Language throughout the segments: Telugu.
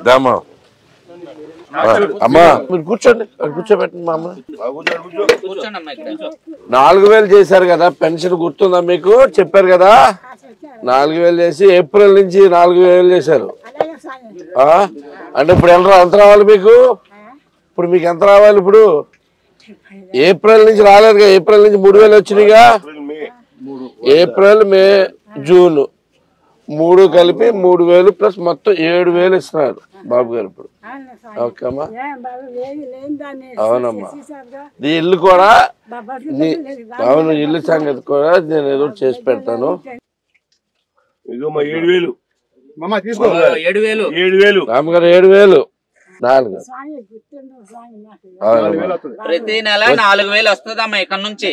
దామా అమ్మా మీరు కూర్చోండి, కూర్చోబెట్టండి మా అమ్మ. 4000 చేశారు కదా పెన్షన్, గుర్తుందా మీకు? చెప్పారు కదా 4000 చేసి ఏప్రిల్ నుంచి 4000 చేశారు. అంటే ఇప్పుడు ఎంత రావాలి మీకు? ఇప్పుడు మీకు ఎంత రావాలి? ఇప్పుడు ఏప్రిల్ నుంచి రాలేదుగా, ఏప్రిల్ నుంచి 3000 వచ్చినాయిగా. ఏప్రిల్, మే, జూన్ 3 కలిపి 3000 ప్లస్ మొత్తం 7000 ఇస్తున్నారు బాబు గారు ఇప్పుడు. ఓకే అమ్మా, అవునమ్మా. నీ ఇల్లు కూడా, అవును ఇల్లు సంగతి కూడా నేను ఏదో చేసి పెడతాను. ఇదిగో 7000 రామగారు, 7000 4 ప్రతి నెల 4000 వస్తుందమ్మా ఇక్కడ నుంచి.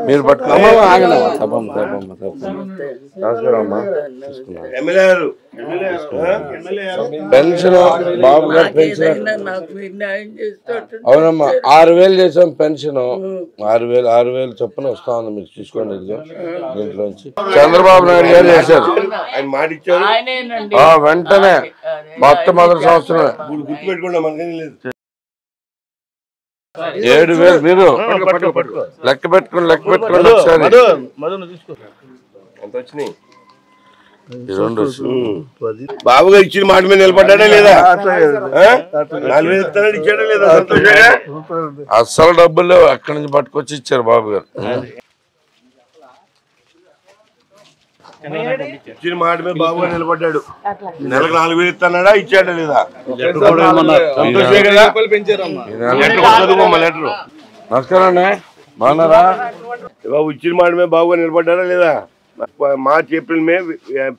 మీరు పెన్షన్ బాబు గారు పెన్షన్ అవునమ్మా 6000 చేసాం పెన్షన్. 6000 చొప్పున వస్తా ఉంది మీకు, చూసుకోండి. దీంట్లోంచి చంద్రబాబు నాయుడు గారు చేశారు, ఆయన మాట ఇచ్చారు. వెంటనే మొట్టమొదటి సంవత్సరమే గుర్తుపెట్టుకోండి, మనకేం లేదు. 7000 మీరు లెక్క పెట్టుకోండి ఒకసారి. బాబు గారు ఇచ్చిన మాట మీద నిలబడ్డా లేదా? ఇచ్చాడా లేదా? అస్సలు డబ్బులు అక్కడి నుంచి పట్టుకొచ్చి ఇచ్చారు బాబు గారు. ఇచ్చిన మాట మీద బాబు గారు నిలబడ్డాడు. నెలకు 4000 ఇస్తాడా, ఇచ్చాడా లేదా? నమస్కారం అండి, బాగున్నారా బాబు? ఇచ్చిన మాట మీద బాబు గారు నిలబడ్డారా లేదా? మార్చ్, ఏప్రిల్, మే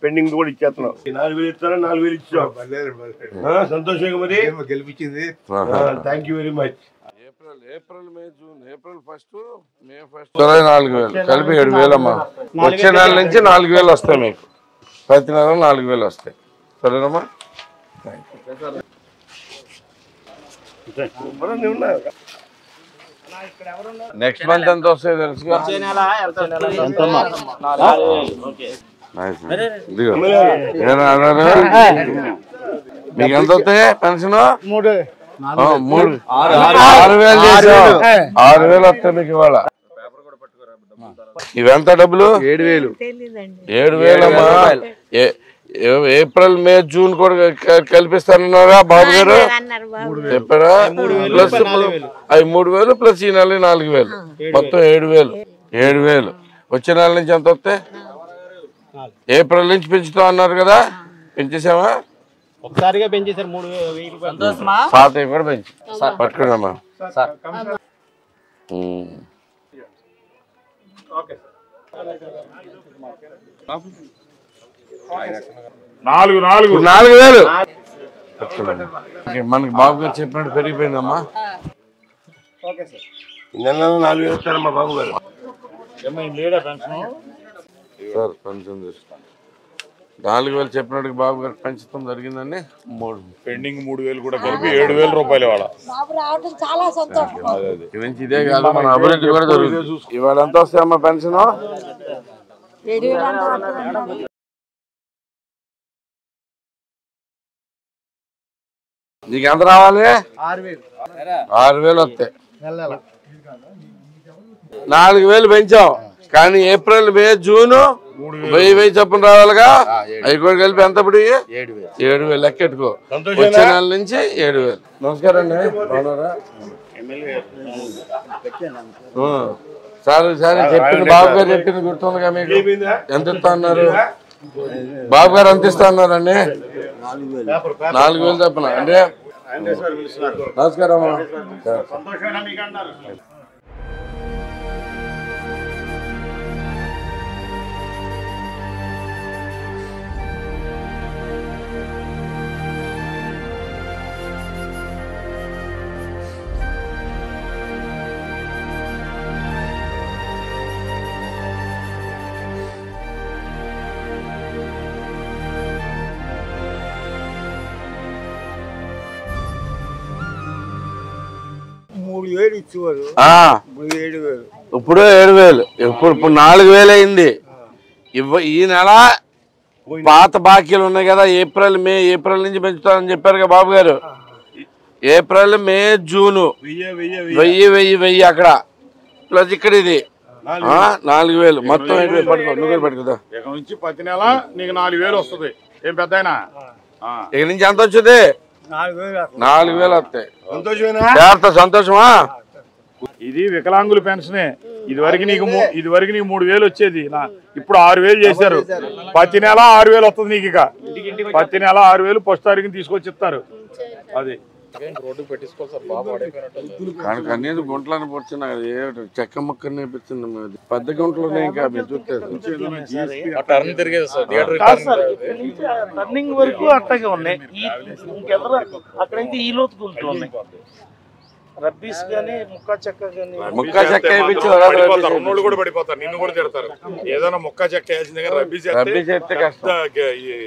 పెండింగ్ కూడా ఇచ్చేస్తున్నాం. 4000 ఇస్తారా? 4000 ఇచ్చాం. సంతోషంగా మరి గెలిపించింది. Thank you very much. April, May, June, April 1, May 1 4000 కలిపి 7000 అమ్మా. వచ్చే నెల నుంచి 4000 వస్తాయి మీకు, ప్రతి నెల 4000 వస్తాయి. సరేనమ్మా? నెక్స్ట్ మంత్ ఎంత వస్తాయి తెలుసుగా? మీకు ఎంత వస్తాయి పెన్షన్? 6000 చేసాం, 6000 వస్తాయి మీకు ఇవాళ. ఇవెంత డబ్బులు? 7000 అమ్మా. ఏప్రిల్, మే, జూన్ కూడా కల్పిస్తానన్నారా బాబు గారు? చెప్పారా? ప్లస్ 3000 ప్లస్ ఈ నెల 4000 మొత్తం 7000. వచ్చే నెల నుంచి ఎంత వస్తాయి? ఏప్రిల్ నుంచి పెంచుతాం అన్నారు కదా, పెంచేసామా? ఒకసారిగా పెంచేసారు 3000. పాత కూడా పెంచి పట్టుకున్నామా? 4000 మనకి బాబు గారు చెప్పినట్టు పెరిగిపోయిందమ్మా. నెల 4000 ఇస్తారమ్మా బాబు గారు. సార్ పెన్షన్ 4000 చెప్పినట్టు బాబు గారు పెంచడం జరిగిందండి. పెండింగ్ 3000 కూడా కలిపి 7000 రూపాయలు ఇవాళ. ఇదే కాదు, మన అభివృద్ధి కూడా జరుగుతుంది. ఇవాళ ఎంత వస్తాయమ్మా పెన్షన్? నీకు ఎంత రావాలి? 6000 వస్తాయి. 4000 పెంచాం, కానీ ఏప్రిల్, మే, జూన్ 1000 చొప్పున రావాలిగా. అవి కూడా కలిపి ఎంత? ఇప్పుడు 7000 లెక్కెట్టుకో. వచ్చే నెల నుంచి 7000. నమస్కారం అండి, బాగున్నారా? సరే చెప్పింది బాబు గారు, చెప్పింది గుర్తుందిగా మీకు? ఎంత ఇస్తా అన్నారు బాబు గారు? ఎంత ఇస్తా అన్నారండి? 4000 చెప్పిన అంటే. నమస్కారం. ఇచ్చేవారు 7000. ఇప్పుడు 7,000 ఇప్పుడు 4,000 అయింది. ఈ నెల పాత బాకీలు ఉన్నాయి కదా, ఏప్రిల్ నుంచి పెంచుతారని చెప్పారు కదా బాబు గారు. ఏప్రిల్ మే జూను 1000 అక్కడ ప్లస్ ఇక్కడ ఇది 4,000 మొత్తం. పట్టుకోదా ఇక నుంచి ప్రతి నెల నీకు 4,000 వస్తుంది. ఏం పెద్ద ఇక నుంచి ఎంత వచ్చింది? 4,000 వస్తాయి. సంతోషమా? ఇది వికలాంగుల పెన్షనే. ఇదివరకు నీకు 3,000 వచ్చేది, ఇప్పుడు 6,000 చేశారు. ప్రతి నెల 6,000 వస్తుంది నీకు. ఇక ప్రతి నెల 6,000 ఫస్ట్ తారీఖుని తీసుకొచ్చి ఇస్తారు. అది రోడ్డు పెట్టించుకోవాలి సార్. బాబు కానీ గుంటలని పొచ్చిన చెక్క ముక్కని నేర్పించింది. పెద్ద గుంటలు ఇంకా మీరు చూస్తే టర్న్ తిరిగేది సార్. టర్నింగ్ వరకు అట్టగే ఉన్నాయి. అక్కడ నుంచి ఈ లోతు గుంటలు ఉన్నాయి. రబ్బీస్ గానీ ముక్కా చెక్క ఉన్నోళ్ళు కూడా పడిపోతారు, నిన్ను కూడా తిడతారు. ఏదైనా ముక్కా చెక్క వేయాల్సింది కానీ రబ్బీ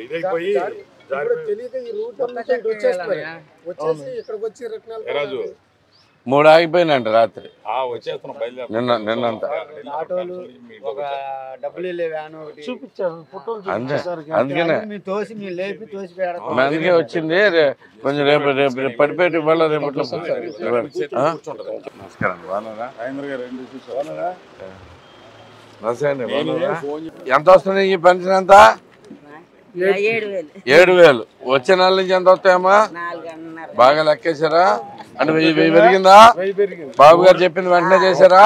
ఇదైపోయి రాజు 3 ఆగిపోయినంట రాత్రి. వచ్చేస్తున్నాం బయలుదేరి. నిన్నంతా అందుకే వచ్చింది. కొంచెం రేపు పడిపోయి మళ్ళీ రేపట్లో. నమస్కారం. ఎంత వస్తుంది ఈ పెన్షన్? ఎంత? 7,000. వచ్చే నెల నుంచి ఎంత వస్తాయమ్మా? బాగా లెక్కేశారా? అంటే 1,000 పెరిగిందా? బాబు గారు చెప్పింది వెంటనే చేశారా?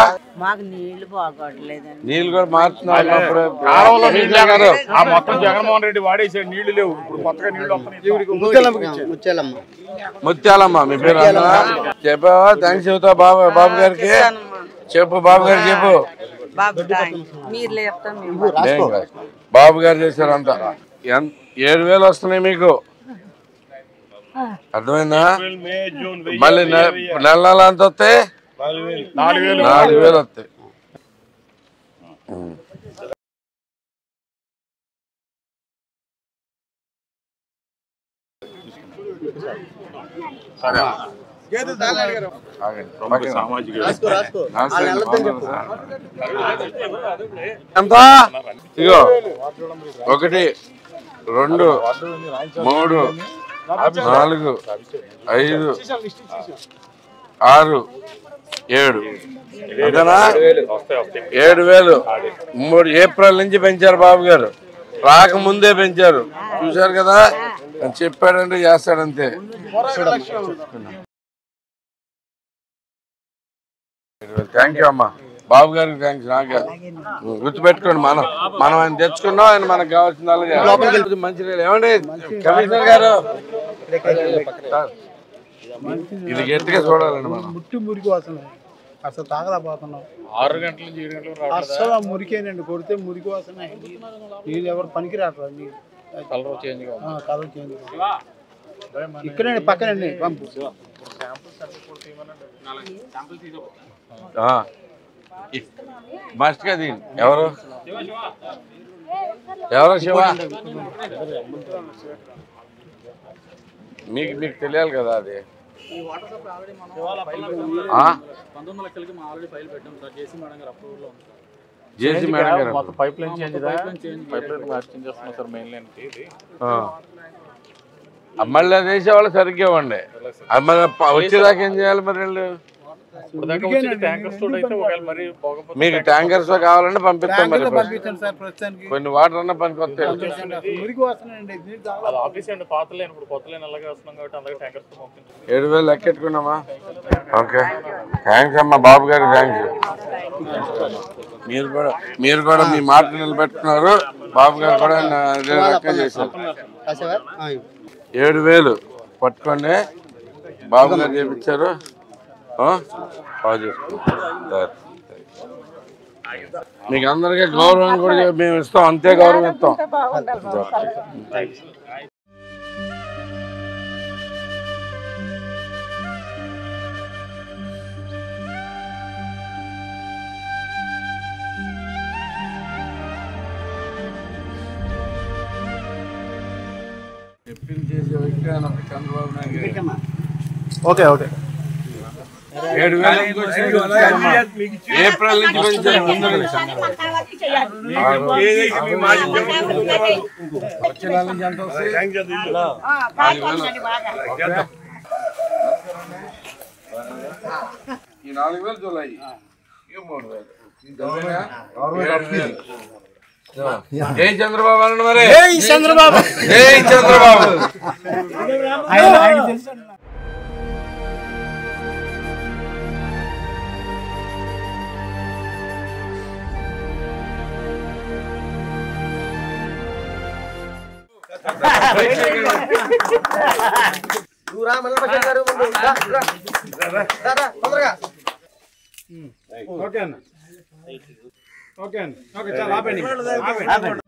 నీళ్ళు కూడా మార్చున్నారు. మొత్తం జగన్మోహన్ రెడ్డి వాడేసాడు, నీళ్లు లేవు. ఇప్పుడు కొత్తగా నీళ్లు ముత్యాలమ్మ మీ పేరు చెప్పావా? థ్యాంక్స్ చెబుతా బాబు గారికి. చెప్పు బాబు గారు, చెప్పు. బాబు గారు చేశారు అంతా. 7,000 వస్తున్నాయి మీకు, అర్థమైందా? మళ్ళీ నెల ఎంత వస్తాయి? 4,000 వస్తాయి. ఎంత? ఇగో 1 2 3 4 5 6 7 అంతేనా? 7,000 ఏప్రిల్ నుంచి పెంచారు బాబు గారు. రాకముందే పెంచారు. చూశారు కదా, చెప్పాడంటే చేస్తాడంతే. థ్యాంక్ యూ అమ్మా. బాబు గారికి థ్యాంక్స్. నాకు గుర్తుపెట్టుకోండి, మనం ఆయన తెచ్చుకున్నాం, ఆయన మనకు కావాల్సిన మంచి. ఏమండి కమిషనర్ గారు, ఇది గట్టిగా చూడాలండి మనం. మురికి వాసన అసలు తాగలేకపోతున్నాం. 6 గంటల నుంచి 7 గంటలు అసలు మురికేనండి. కొడితే మురికి వాసన. నీళ్ళు ఎవరు పనికి రావట్లేదు. నీళ్ళు కలర్ చేంజ్ ఇక్కడే పక్కనండి పంపు. మస్ట్ గా దీని ఎవరు శివ? మీకు తెలియాలి కదా అది. 19 లక్షలకి మా ఆల్రెడీ ఫైల్ పెట్టాం సార్. జేసీ మేడం గారు అప్రూవల్ లో ఉంది. జేసీ మేడం గారు మొత్తం పైప్ లైన్ చేంజ్ చేస్తున్నాం సార్. మెయిన్ లైన్ మళ్ళీ అది వేసేవాళ్ళు సరిగ్గా ఇవ్వండి. అది మరి వచ్చేదాకా ఏం చేయాలి మరి? మీకు ట్యాంకర్స్ కావాలంటే పంపిస్తాం. మరి కొన్ని వాటర్ అన్న పనికి వస్తాయి. 7,000 లెక్కెట్టుకున్నామా? ఓకే, థ్యాంక్స్ అమ్మా. బాబు గారు థ్యాంక్స్. మీరు కూడా మీ మాట నిలబెట్టుకున్నారు. బాబు గారు కూడా లెక్క చేశారు. 7,000 పట్టుకోండి. బాబు గారు చేపించారు. బాగా చేసుకుంటారు. మీకు అందరికీ గౌరవం కూడా మేము ఇస్తాం, అంతే గౌరవం ఇస్తాం. చెప్పింది చేసే వ్యక్తి Chandrababu Naidu. Okay okay. April నుంచి పెంచారు ముందు ఈ 4,000 జూలై 3,000 జై చంద్రబాబు అనండి మరి జై చంద్రబాబు జై చంద్రబాబు ఓకే అన్న ఓకే అండి ఓకే చాలా ఆపండి